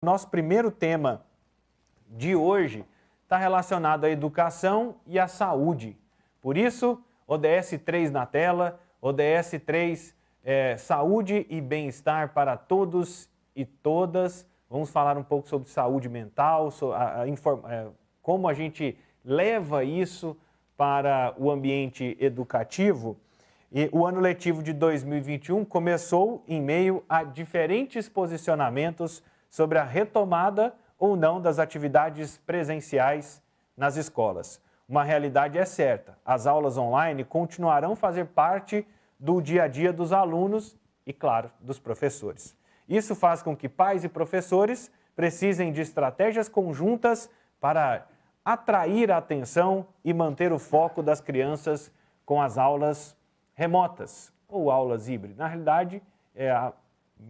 Nosso primeiro tema de hoje está relacionado à educação e à saúde. Por isso, ODS 3 na tela, ODS 3, saúde e bem-estar para todos e todas. Vamos falar um pouco sobre saúde mental, como a gente leva isso para o ambiente educativo. E o ano letivo de 2021 começou em meio a diferentes posicionamentos sobre a retomada ou não das atividades presenciais nas escolas. Uma realidade é certa, as aulas online continuarão a fazer parte do dia a dia dos alunos e, claro, dos professores. Isso faz com que pais e professores precisem de estratégias conjuntas para atrair a atenção e manter o foco das crianças com as aulas remotas ou aulas híbridas. Na realidade,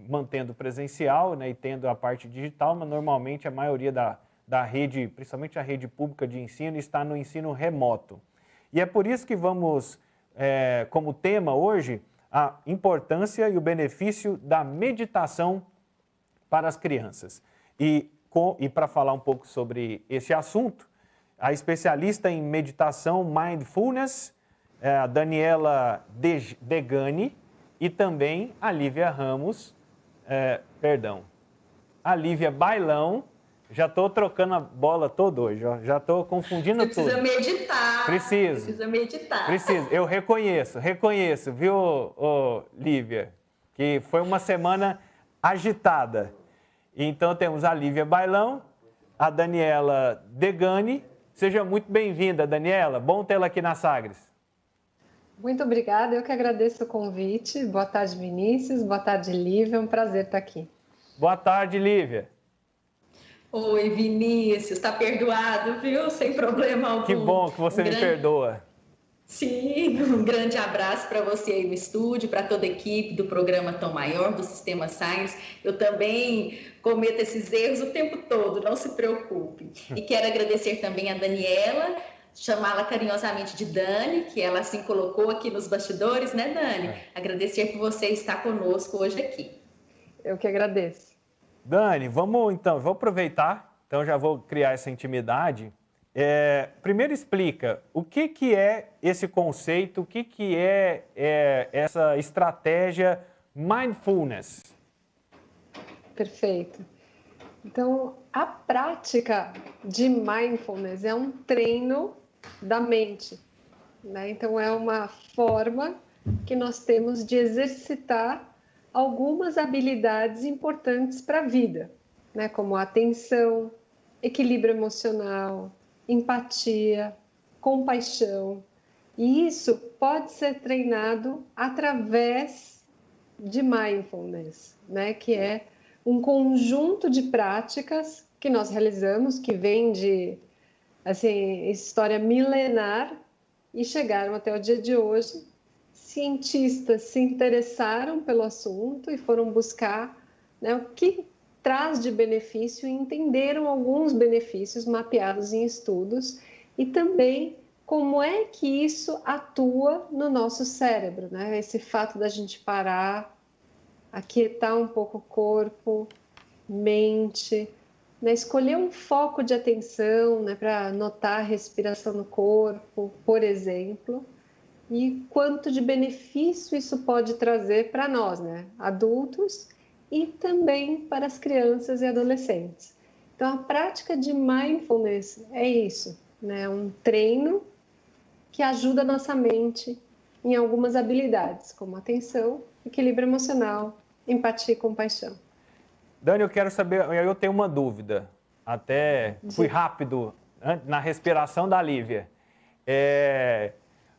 mantendo presencial, né, e tendo a parte digital, mas normalmente a maioria da rede, principalmente a rede pública de ensino, está no ensino remoto. E é por isso que vamos, como tema hoje, a importância e o benefício da meditação para as crianças. E para falar um pouco sobre esse assunto, a especialista em meditação Mindfulness, a Daniela Degani, e também a Lívia Ramos, a Lívia Bailão. Já estou trocando a bola toda hoje, ó. Já estou confundindo tudo. Precisa meditar. Preciso. Precisa meditar. Preciso. Eu reconheço, viu, Lívia? Que foi uma semana agitada. Então temos a Lívia Bailão, a Daniela Degani. Seja muito bem-vinda, Daniela. Bom tê-la aqui na Sagres. Muito obrigada, eu que agradeço o convite. Boa tarde, Vinícius. Boa tarde, Lívia. É um prazer estar aqui. Boa tarde, Lívia. Oi, Vinícius. Está perdoado, viu? Sem problema algum. Que bom que você me perdoa. Sim, um grande abraço para você aí no estúdio, para toda a equipe do programa Tom Maior, do Sistema Science. Eu também cometo esses erros o tempo todo, não se preocupe. E quero agradecer também a Daniela, chamá-la carinhosamente de Dani, que ela assim colocou aqui nos bastidores, né, Dani? Agradecer por você estar conosco hoje aqui. Eu que agradeço. Dani, vou aproveitar, então já vou criar essa intimidade. Primeiro explica o que é esse conceito, o que é essa estratégia Mindfulness. Perfeito. Então, a prática de Mindfulness é um treino da mente, né? Então, é uma forma que nós temos de exercitar algumas habilidades importantes para a vida, né? Como atenção, equilíbrio emocional, empatia, compaixão. E isso pode ser treinado através de Mindfulness, né? Que é um conjunto de práticas que nós realizamos, que vem de história milenar e chegaram até o dia de hoje. Cientistas se interessaram pelo assunto e foram buscar, né, o que traz de benefício e entenderam alguns benefícios mapeados em estudos e também como é que isso atua no nosso cérebro, né? Esse fato da gente parar, aquietar um pouco o corpo, mente, né? Escolher um foco de atenção, né, para notar a respiração no corpo, por exemplo, e quanto de benefício isso pode trazer para nós, né, adultos, e também para as crianças e adolescentes. Então, a prática de Mindfulness é isso, né? Um treino que ajuda a nossa mente em algumas habilidades, como atenção, equilíbrio emocional, empatia e compaixão. Dani, eu quero saber, eu tenho uma dúvida, até fui rápido na respiração da Lívia.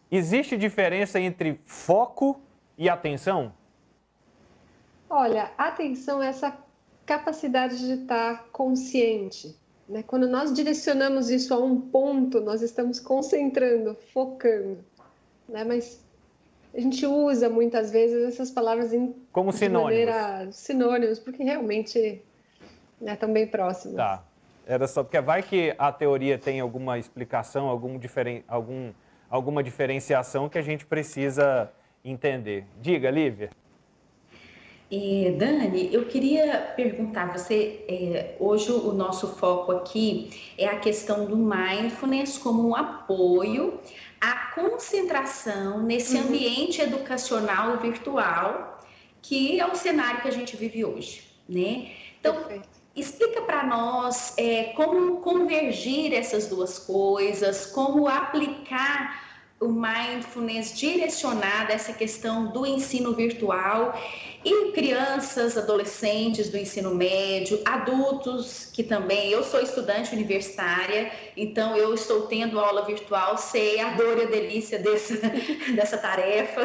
Existe diferença entre foco e atenção? Olha, atenção é essa capacidade de estar consciente, né? Quando nós direcionamos isso a um ponto, nós estamos concentrando, focando, né? Mas a gente usa muitas vezes essas palavras como sinônimos, porque realmente estão bem próximas. Tá, era só porque vai que a teoria tem alguma explicação, alguma diferenciação que a gente precisa entender. Diga, Lívia. Dani, eu queria perguntar, hoje o nosso foco aqui é a questão do mindfulness como um apoio à concentração nesse ambiente educacional virtual, que é o cenário que a gente vive hoje, né? Então, explica para nós como convergir essas duas coisas, como aplicar o mindfulness direcionado a essa questão do ensino virtual e crianças, adolescentes do ensino médio, adultos que também, eu sou estudante universitária, então eu estou tendo aula virtual, sei a dor e a delícia dessa tarefa,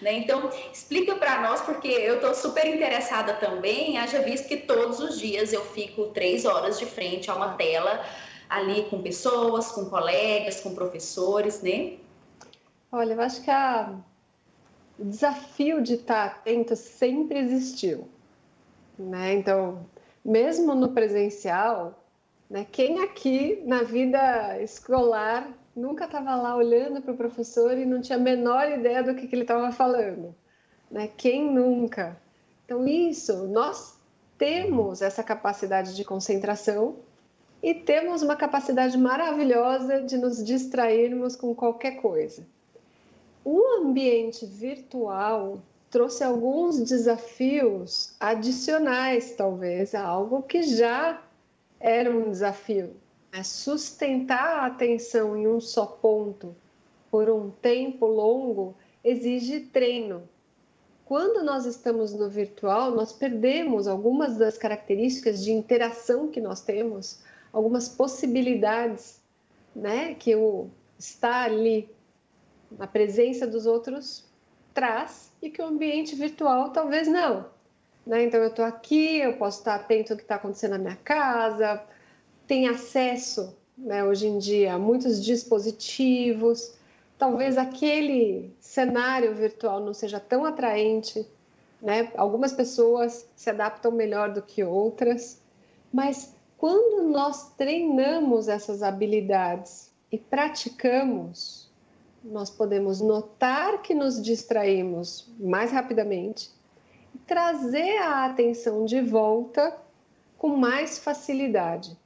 né? Então, explica para nós, porque eu estou super interessada também, haja visto que todos os dias eu fico 3 horas de frente a uma tela, ali com pessoas, com colegas, com professores, né? Olha, eu acho que o desafio de estar atento sempre existiu, né? Então, mesmo no presencial, né, quem aqui na vida escolar nunca estava lá olhando para o professor e não tinha a menor ideia do que ele estava falando, né? Quem nunca? Então, nós temos essa capacidade de concentração e temos uma capacidade maravilhosa de nos distrairmos com qualquer coisa. O ambiente virtual trouxe alguns desafios adicionais, talvez, a algo que já era um desafio. Sustentar a atenção em um só ponto por um tempo longo exige treino. Quando nós estamos no virtual, nós perdemos algumas das características de interação que nós temos, algumas possibilidades, né, que o estar ali na presença dos outros traz e que o ambiente virtual talvez não, né? Então eu estou aqui, eu posso estar atento ao que está acontecendo na minha casa, tem acesso, né, hoje em dia a muitos dispositivos, talvez aquele cenário virtual não seja tão atraente, né? Algumas pessoas se adaptam melhor do que outras, mas quando nós treinamos essas habilidades e praticamos, nós podemos notar que nos distraímos mais rapidamente e trazer a atenção de volta com mais facilidade.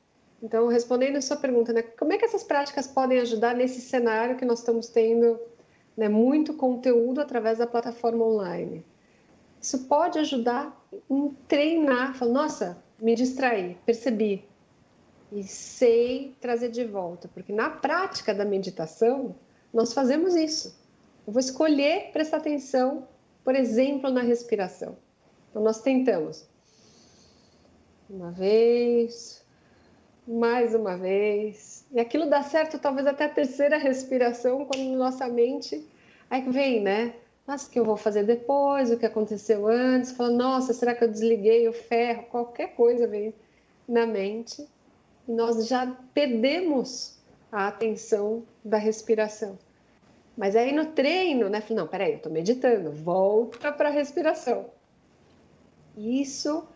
Então, respondendo a sua pergunta, né, como é que essas práticas podem ajudar nesse cenário que nós estamos tendo, né, muito conteúdo através da plataforma online? Isso pode ajudar em treinar, falar, nossa, me distraí, percebi, e sei trazer de volta, porque na prática da meditação, nós fazemos isso. Eu vou escolher prestar atenção, por exemplo, na respiração. Então, nós tentamos. Uma vez, mais uma vez. E aquilo dá certo talvez até a terceira respiração, quando nossa mente... Aí vem, né? Mas o que eu vou fazer depois? O que aconteceu antes? Fala, nossa, será que eu desliguei o ferro? Qualquer coisa vem na mente. E nós já perdemos a atenção da respiração. Mas aí no treino, né? Não, peraí, eu estou meditando, volta para a respiração. Isso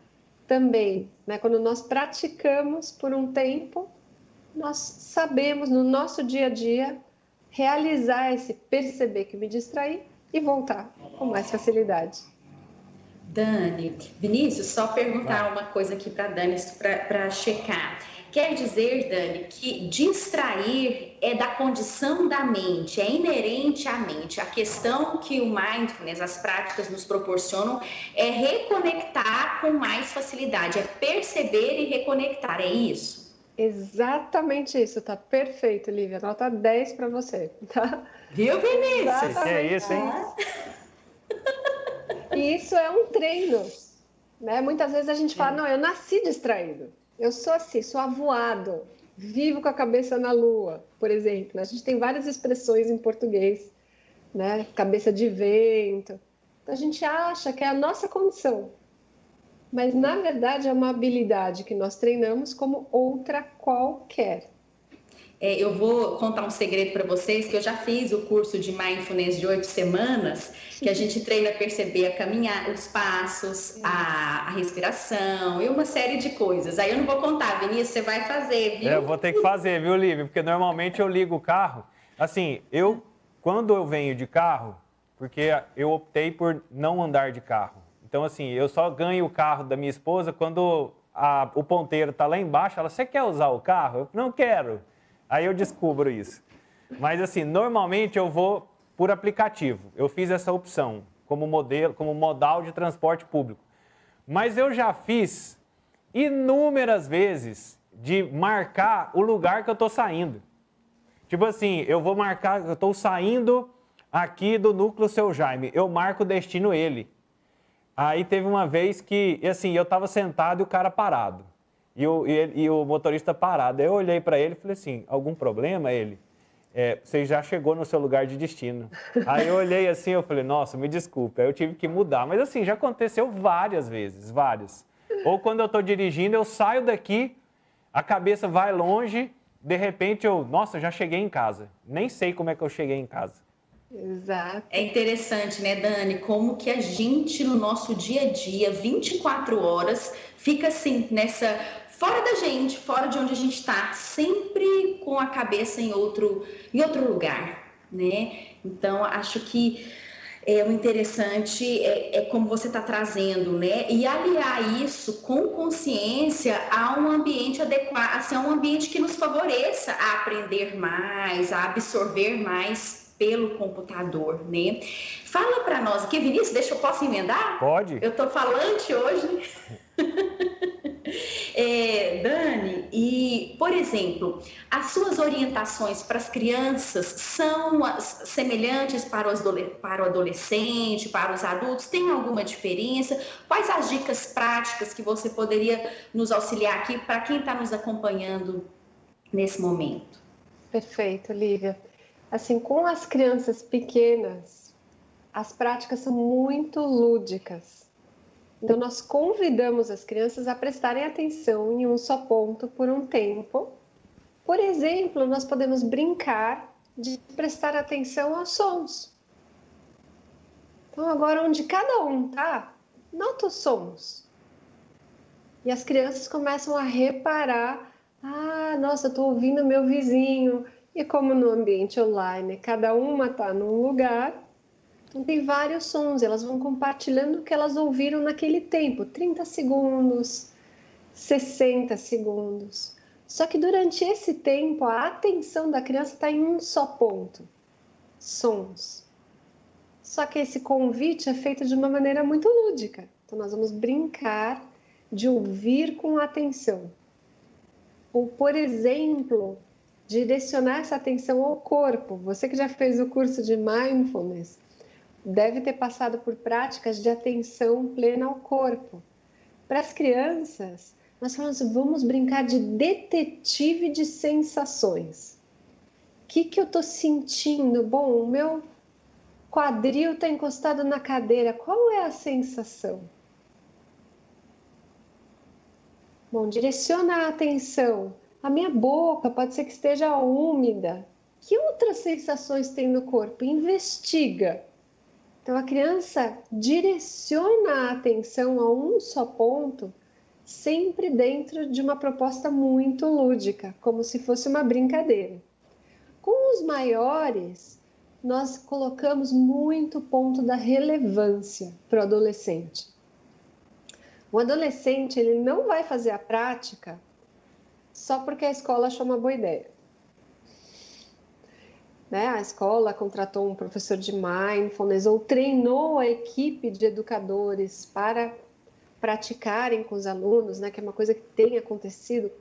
também, né? Quando nós praticamos por um tempo, nós sabemos no nosso dia a dia realizar esse perceber que me distraí e voltar com mais facilidade. Dani, Vinícius, só perguntar uma coisa aqui para a Dani, para checar. Quer dizer, Dani, que distrair é da condição da mente, é inerente à mente. A questão que o mindfulness, as práticas nos proporcionam é reconectar com mais facilidade, é perceber e reconectar, é isso? Exatamente isso, tá perfeito, Lívia. Nota 10 para você, tá? Viu, Vinícius? Exatamente. É isso, hein? E isso é um treino, né? Muitas vezes a gente fala, não, eu nasci distraído. Eu sou assim, sou avoado, vivo com a cabeça na lua, por exemplo. A gente tem várias expressões em português, né? Cabeça de vento. Então, a gente acha que é a nossa condição. Mas, na verdade, é uma habilidade que nós treinamos como outra qualquer. Eu vou contar um segredo para vocês, que eu já fiz o curso de Mindfulness de 8 semanas, que a gente treina a perceber a caminhar, os passos, a respiração e uma série de coisas. Aí eu não vou contar, Vinícius, você vai fazer, viu? Eu vou ter que fazer, viu, Lívia? Porque normalmente eu ligo o carro. Assim, quando eu venho de carro, porque eu optei por não andar de carro. Então, assim, eu só ganho o carro da minha esposa quando o ponteiro está lá embaixo. Ela, você quer usar o carro? Eu não quero. Aí eu descubro isso. Mas, assim, normalmente eu vou por aplicativo. Eu fiz essa opção como modal de transporte público. Mas eu já fiz inúmeras vezes de marcar o lugar que eu estou saindo. Tipo assim, eu vou marcar, eu estou saindo aqui do núcleo Seu Jaime, eu marco o destino ele. Aí teve uma vez que, assim, eu estava sentado e o cara parado. E o motorista parado. Aí eu olhei para ele e falei assim, algum problema? Ele, você já chegou no seu lugar de destino. Aí eu olhei assim, eu falei, nossa, me desculpe. Aí eu tive que mudar. Mas assim, já aconteceu várias vezes, várias. Ou quando eu estou dirigindo, eu saio daqui, a cabeça vai longe, de repente nossa, já cheguei em casa. Nem sei como é que eu cheguei em casa. Exato. É interessante, né, Dani, como que a gente no nosso dia a dia, 24 horas, fica assim, fora da gente, fora de onde a gente está, sempre com a cabeça em outro lugar, né? Então, acho que o interessante é como você está trazendo, né? E aliar isso com consciência a um ambiente adequado, assim, a um ambiente que nos favoreça a aprender mais, a absorver mais pelo computador, né? Fala para nós aqui, Vinícius, posso emendar? Pode. Eu tô falante hoje. Dani, e, por exemplo, as suas orientações para as crianças são semelhantes para o adolescente, para os adultos? Tem alguma diferença? Quais as dicas práticas que você poderia nos auxiliar aqui para quem está nos acompanhando nesse momento? Perfeito, Lívia. Assim, com as crianças pequenas, as práticas são muito lúdicas. Então, nós convidamos as crianças a prestarem atenção em um só ponto por um tempo. Por exemplo, nós podemos brincar de prestar atenção aos sons. Então, agora, onde cada um está, nota os sons. E as crianças começam a reparar, nossa, eu estou ouvindo meu vizinho. E como no ambiente online, cada uma está num lugar, então tem vários sons, elas vão compartilhando o que elas ouviram naquele tempo, 30 segundos, 60 segundos. Só que durante esse tempo, a atenção da criança está em um só ponto, sons. Só que esse convite é feito de uma maneira muito lúdica. Então nós vamos brincar de ouvir com atenção. Ou, por exemplo, direcionar essa atenção ao corpo. Você que já fez o curso de Mindfulness, deve ter passado por práticas de atenção plena ao corpo. Para as crianças, nós falamos, vamos brincar de detetive de sensações. O que eu estou sentindo? Bom, o meu quadril está encostado na cadeira. Qual é a sensação? Bom, direciona a atenção. A minha boca pode ser que esteja úmida. Que outras sensações tem no corpo? Investiga. Então, a criança direciona a atenção a um só ponto, sempre dentro de uma proposta muito lúdica, como se fosse uma brincadeira. Com os maiores, nós colocamos muito ponto da relevância para o adolescente. O adolescente, ele não vai fazer a prática só porque a escola achou uma boa ideia. Né? A escola contratou um professor de Mindfulness ou treinou a equipe de educadores para praticarem com os alunos, né? Que é uma coisa que tem acontecido,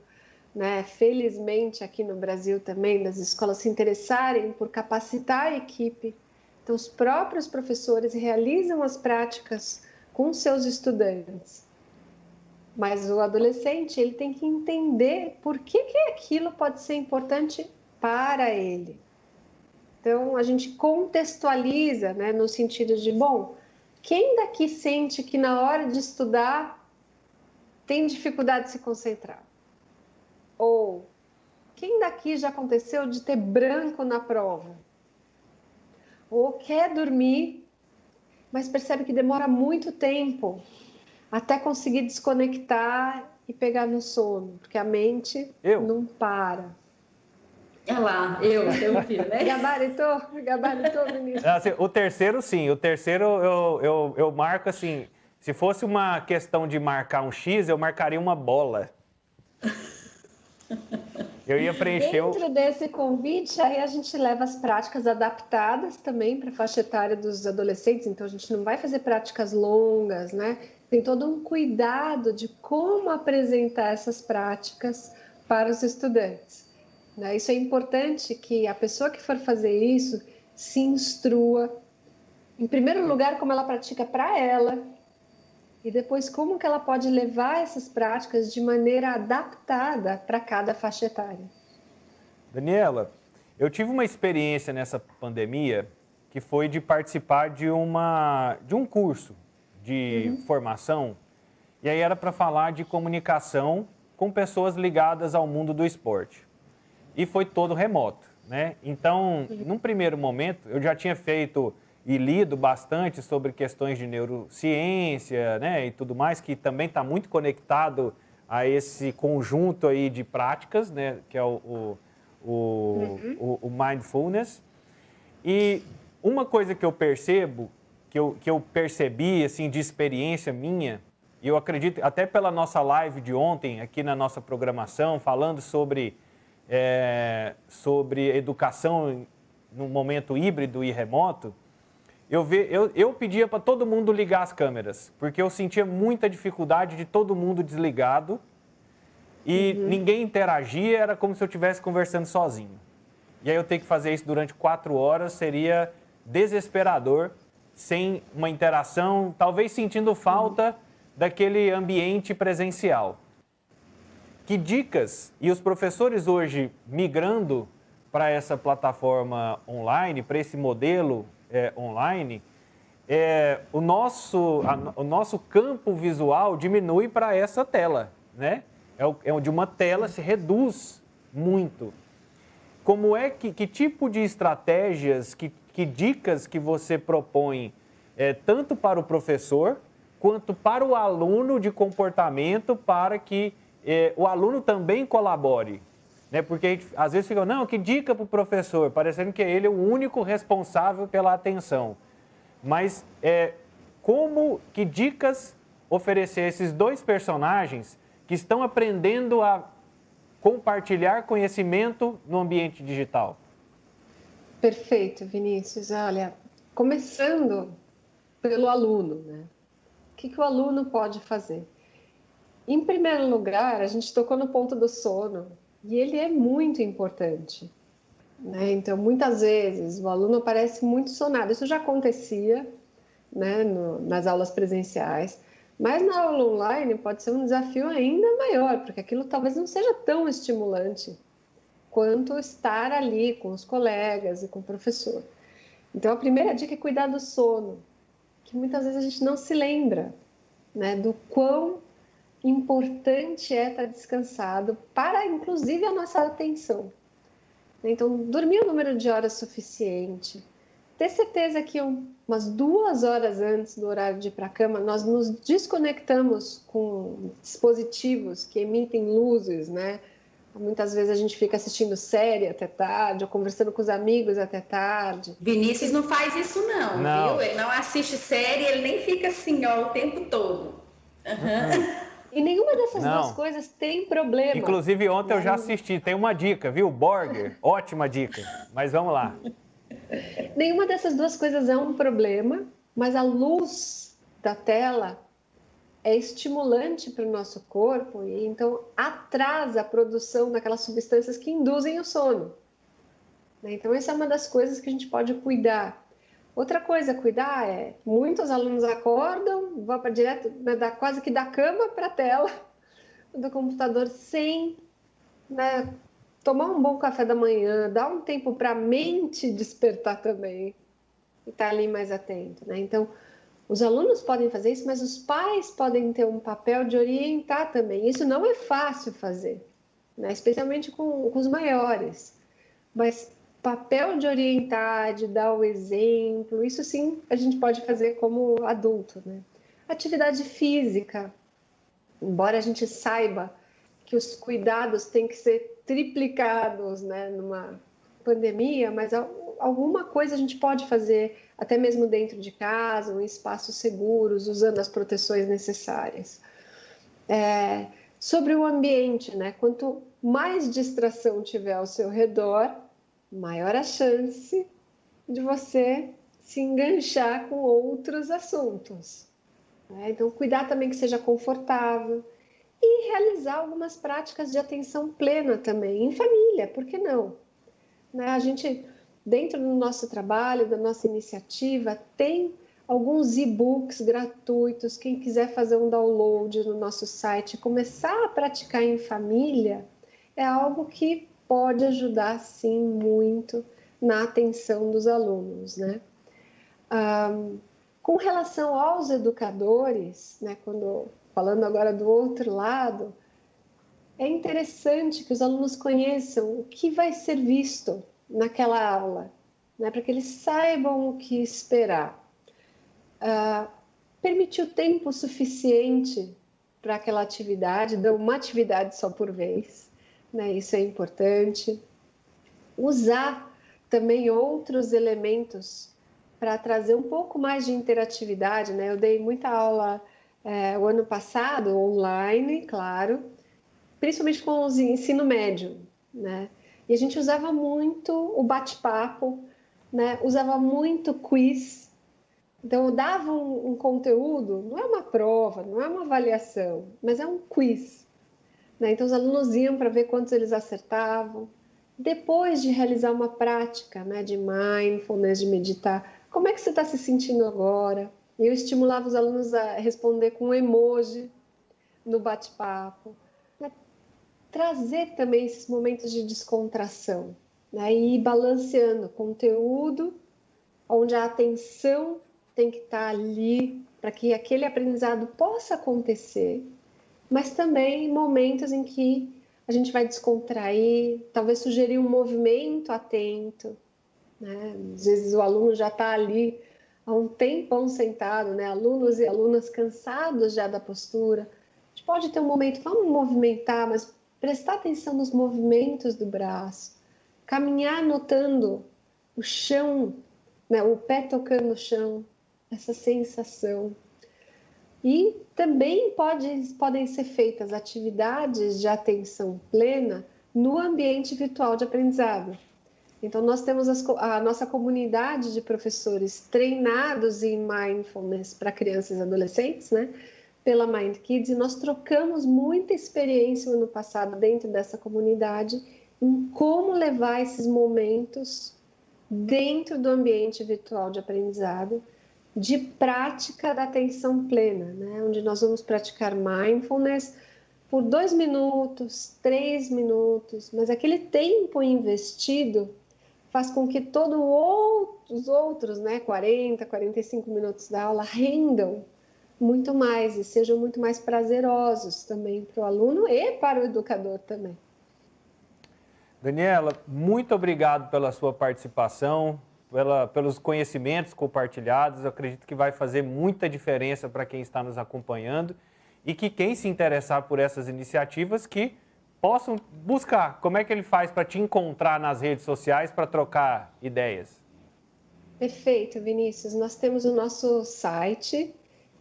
né? Felizmente aqui no Brasil também, das escolas se interessarem por capacitar a equipe. Então, os próprios professores realizam as práticas com seus estudantes. Mas o adolescente, ele tem que entender por que aquilo pode ser importante para ele. Então, a gente contextualiza, né, no sentido de, bom, quem daqui sente que na hora de estudar tem dificuldade de se concentrar? Ou quem daqui já aconteceu de ter branco na prova? Ou quer dormir, mas percebe que demora muito tempo até conseguir desconectar e pegar no sono, porque a mente não para. Olha lá, eu vi, né? Gabaritou, Vinícius? Assim, o terceiro, sim. O terceiro eu marco assim, Se fosse uma questão de marcar um X, eu marcaria uma bola. Eu ia preencher Dentro desse convite, aí a gente leva as práticas adaptadas também para a faixa etária dos adolescentes, então a gente não vai fazer práticas longas, né? Tem todo um cuidado de como apresentar essas práticas para os estudantes, né? Isso é importante que a pessoa que for fazer isso se instrua, em primeiro lugar, como ela pratica para ela, e depois como que ela pode levar essas práticas de maneira adaptada para cada faixa etária. Daniela, eu tive uma experiência nessa pandemia que foi de participar de um curso de formação, e aí era para falar de comunicação com pessoas ligadas ao mundo do esporte. E foi todo remoto, né? Então, num primeiro momento, eu já tinha feito e lido bastante sobre questões de neurociência, né, e tudo mais, que também está muito conectado a esse conjunto aí de práticas, né, que é o mindfulness. E uma coisa que eu percebo, que eu percebi assim, de experiência minha, e eu acredito, até pela nossa live de ontem, aqui na nossa programação, falando sobre educação no momento híbrido e remoto, eu pedia para todo mundo ligar as câmeras, porque eu sentia muita dificuldade de todo mundo desligado e ninguém interagia, era como se eu estivesse conversando sozinho. E aí eu ter que fazer isso durante 4 horas seria desesperador, sem uma interação, talvez sentindo falta daquele ambiente presencial. Que dicas, e os professores hoje migrando para essa plataforma online, para esse modelo online, o nosso campo visual diminui para essa tela, né? De uma tela se reduz muito. Como é que tipo de estratégias, que dicas que você propõe, tanto para o professor quanto para o aluno de comportamento, para que o aluno também colabore? Né? Porque a gente, às vezes fica, não, que dica para o professor, parecendo que ele é o único responsável pela atenção. Mas que dicas oferecer a esses dois personagens que estão aprendendo a compartilhar conhecimento no ambiente digital? Perfeito, Vinícius. Olha, começando pelo aluno, né? O que o aluno pode fazer? Em primeiro lugar, a gente tocou no ponto do sono, e ele é muito importante, né? Então, muitas vezes, o aluno parece muito sonado. Isso já acontecia, né, nas aulas presenciais, mas na aula online pode ser um desafio ainda maior, porque aquilo talvez não seja tão estimulante quanto estar ali com os colegas e com o professor. Então, a primeira dica é cuidar do sono, que muitas vezes a gente não se lembra, né, do quão importante é estar descansado para, inclusive, a nossa atenção. Então, dormir o número de horas suficiente, ter certeza que umas 2 horas antes do horário de ir para a cama, nós nos desconectamos com dispositivos que emitem luzes, né? Muitas vezes a gente fica assistindo série até tarde, ou conversando com os amigos até tarde. Vinícius não faz isso não, viu? Ele não assiste série, ele nem fica assim, ó, o tempo todo. E nenhuma dessas duas coisas tem problema. Inclusive, ontem eu já assisti. Tem uma dica, viu? Borger, ótima dica. Mas vamos lá. Nenhuma dessas duas coisas é um problema, mas a luz da tela é estimulante para o nosso corpo e então atrasa a produção daquelas substâncias que induzem o sono. Então, essa é uma das coisas que a gente pode cuidar. Outra coisa a cuidar é, muitos alunos acordam, vão para direto, quase que da cama para a tela do computador sem, né, tomar um bom café da manhã, dar um tempo para a mente despertar também e estar ali mais atento, né? Então, os alunos podem fazer isso, mas os pais podem ter um papel de orientar também. Isso não é fácil fazer, né? Especialmente com os maiores, mas papel de orientar, de dar o exemplo, isso sim a gente pode fazer como adulto, né? Atividade física, embora a gente saiba que os cuidados têm que ser triplicados, né, numa pandemia, mas alguma coisa a gente pode fazer, até mesmo dentro de casa, em espaços seguros, usando as proteções necessárias. Sobre o ambiente, né? Quanto mais distração tiver ao seu redor, maior a chance de você se enganchar com outros assuntos. Né? Então, cuidar também que seja confortável e realizar algumas práticas de atenção plena também, em família, por que não? Né? A gente, dentro do nosso trabalho, da nossa iniciativa, tem alguns e-books gratuitos. Quem quiser fazer um download no nosso site, começar a praticar em família, é algo que pode ajudar, sim, muito na atenção dos alunos, né? Com relação aos educadores, né, falando agora do outro lado, é interessante que os alunos conheçam o que vai ser visto naquela aula, né, para que eles saibam o que esperar. Permitir o tempo suficiente para aquela atividade, dar uma atividade só por vez, né, isso é importante. Usar também outros elementos para trazer um pouco mais de interatividade, né? Eu dei muita aula o ano passado, online, claro, principalmente com o ensino médio, né? E a gente usava muito o bate-papo, né? Usava muito quiz. Então, eu dava um conteúdo, não é uma prova, não é uma avaliação, mas é um quiz, né? Então, os alunos iam para ver quantos eles acertavam. Depois de realizar uma prática, né, de mindfulness, de meditar, como é que você está se sentindo agora? Eu estimulava os alunos a responder com um emoji no bate-papo. Né? Trazer também esses momentos de descontração, né? E ir balanceando conteúdo, onde a atenção tem que estar ali para que aquele aprendizado possa acontecer, mas também momentos em que a gente vai descontrair, talvez sugerir um movimento atento, né? Às vezes o aluno já está ali há um tempão sentado, né? Alunos e alunas cansados já da postura. A gente pode ter um momento, vamos movimentar, mas prestar atenção nos movimentos do braço, caminhar notando o chão, né? O pé tocando o chão, essa sensação. E também podem ser feitas atividades de atenção plena no ambiente virtual de aprendizado. Então, nós temos a nossa comunidade de professores treinados em mindfulness para crianças e adolescentes, né? Pela Mind Kids, e nós trocamos muita experiência no ano passado dentro dessa comunidade em como levar esses momentos dentro do ambiente virtual de aprendizado, de prática da atenção plena, né? Onde nós vamos praticar mindfulness por 2 minutos, 3 minutos, mas aquele tempo investido faz com que os outros, né, 40, 45 minutos da aula rendam muito mais e sejam muito mais prazerosos também para o aluno e para o educador também. Daniela, muito obrigado pela sua participação, pelos conhecimentos compartilhados. Eu acredito que vai fazer muita diferença para quem está nos acompanhando e que quem se interessar por essas iniciativas que possam buscar. Como é que ele faz para te encontrar nas redes sociais para trocar ideias? Perfeito, Vinícius. Nós temos o nosso site,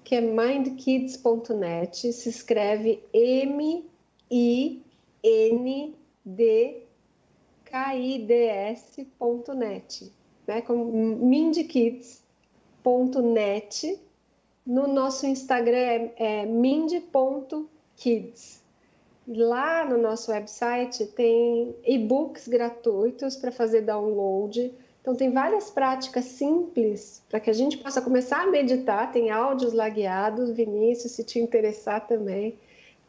que é mindkids.net, se escreve mindkids.net, né? Como mindkids.net. No nosso Instagram é mind.kids. Lá no nosso website tem e-books gratuitos para fazer download. Então, tem várias práticas simples para que a gente possa começar a meditar. Tem áudios lá guiados, Vinícius, se te interessar também.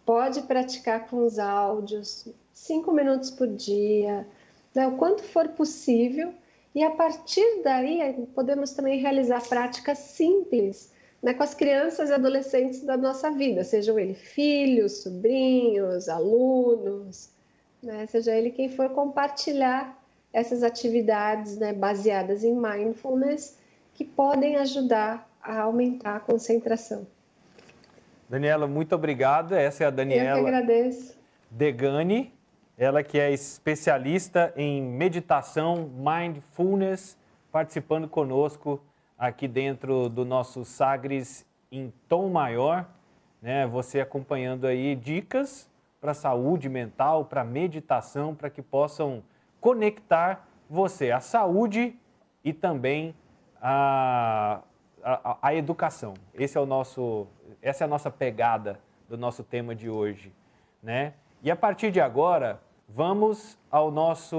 Pode praticar com os áudios, 5 minutos por dia, né, o quanto for possível. E a partir daí, podemos também realizar práticas simples, né, com as crianças e adolescentes da nossa vida, sejam eles filhos, sobrinhos, alunos, né, seja ele quem for compartilhar essas atividades, né, baseadas em mindfulness, que podem ajudar a aumentar a concentração. Daniela, muito obrigado. Essa é a Daniela Eu que agradeço. Degani, ela que é especialista em meditação, mindfulness, participando conosco aqui dentro do nosso Sagres em Tom Maior, né? Você acompanhando aí dicas para saúde mental, para meditação, para que possam conectar você à saúde e também à educação. Essa é a nossa pegada do nosso tema de hoje, né? E a partir de agora, vamos ao nosso